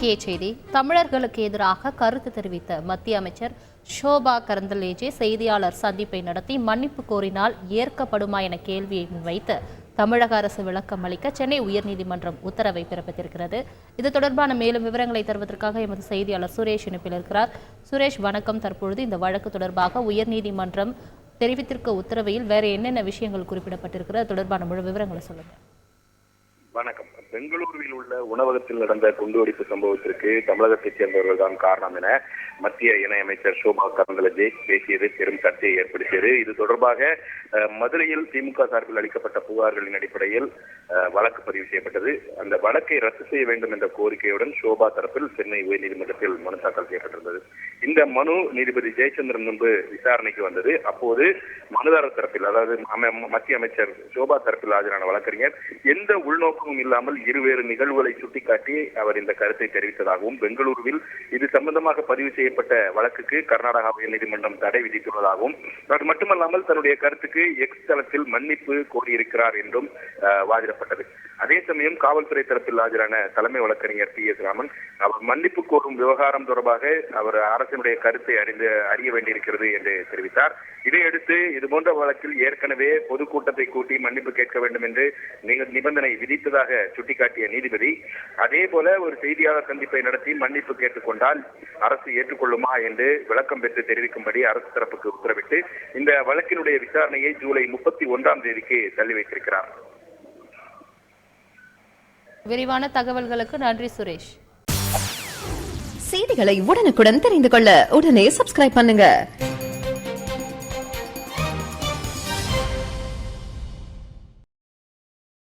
முக்கிய செய்தி. தமிழர்களுக்கு எதிராக கருத்து தெரிவித்த மத்திய அமைச்சர் ஷோபா கரந்தலேஜே செய்தியாளர் சந்திப்பை நடத்தி மன்னிப்பு கோரினால் ஏற்கப்படுமா என கேள்வியை முன்வைத்து தமிழக அரசு விளக்கம் அளிக்க சென்னை உயர்நீதிமன்றம் உத்தரவை பிறப்பித்திருக்கிறது. இது தொடர்பான மேலும் விவரங்களை தருவதற்காக எமது செய்தியாளர் சுரேஷ் இணைப்பில் இருக்கிறார். சுரேஷ், வணக்கம். தற்பொழுது இந்த வழக்கு தொடர்பாக உயர்நீதிமன்றம் தெரிவித்திருக்க உத்தரவில் வேற என்னென்ன விஷயங்கள் குறிப்பிடப்பட்டிருக்கிறது, தொடர்பான முழு விவரங்களை சொல்லுங்க. வணக்கம். பெங்களூருவில் உள்ள உணவகத்தில் நடந்த குண்டுவெடிப்பு சம்பவத்திற்கு தமிழகத்தைச் சேர்ந்தவர்கள் தான் காரணம் என மத்திய இணையமைச்சர் ஷோபா கரந்தலேஜே பேசியது பெரும் சர்ச்சையை ஏற்படுத்தியது. இது தொடர்பாக மதுரையில் திமுக சார்பில் அளிக்கப்பட்ட புகார்களின் அடிப்படையில் வழக்கு பதிவு செய்யப்பட்டது. அந்த வழக்கை ரத்து செய்ய வேண்டும் என்ற கோரிக்கையுடன் ஷோபா தரப்பில் சென்னை உயர்நீதிமன்றத்தில் மனு தாக்கல் செய்யப்பட்டிருந்தது. இந்த மனு நீதிபதி ஜெயச்சந்திரன் முன்பு விசாரணைக்கு வந்தது. அப்போது மனுதாரர் தரப்பில், அதாவது மத்திய அமைச்சர் ஷோபா தரப்பில் ஆஜரான வழக்கறிஞர் எந்த உள்நோக்கமும் இல்லாமல் இருவேறு நிகழ்வுகளை சுட்டிக்காட்டி அவர் இந்த கருத்தை தெரிவித்ததாகவும், பெங்களூருவில் இது சம்பந்தமாக பதிவு செய்யப்பட்ட வழக்குக்கு கர்நாடகா உயர்நீதிமன்றம் தடை விதித்துள்ளதாகவும், அது மட்டுமல்லாமல் தன்னுடைய கருத்துக்கு எக்ஸ் தளத்தில் மன்னிப்பு கோரியிருக்கிறார் என்றும் வாதிடப்பட்டது. அதே சமயம் காவல்துறை தரப்பில் ஆஜரான தலைமை வழக்கறிஞர் PS ராமன் அவர் மன்னிப்பு கோரும் விவகாரம் தொடர்பாக அவர் அரசினுடைய கருத்தை அறிய வேண்டியிருக்கிறது என்று தெரிவித்தார். இதையடுத்து இதுபோன்ற வழக்கில் ஏற்கனவே பொதுக்கூட்டத்தை கூட்டி மன்னிப்பு கேட்க வேண்டும் என்று நிபந்தனை விதித்ததாக சுட்டிக்காட்டிய நீதிபதி, அதே போல ஒரு செய்தியாளர் சந்திப்பை நடத்தி மன்னிப்பு கேட்டுக்கொண்டால் அரசு ஏற்றுக்கொள்ளுமா என்று விளக்கம் பெற்று தெரிவிக்கும்படி அரசு தரப்புக்கு உத்தரவிட்டு இந்த வழக்கினுடைய விசாரணையை ஜூலை 31ஆம் தேதிக்கு தள்ளி வைத்திருக்கிறார். விரிவான தகவல்களுக்கு நன்றி சுரேஷ். செய்திகளை உடனுக்குடன் தெரிந்து கொள்ள உடனே சப்ஸ்கிரைப் பண்ணுங்க.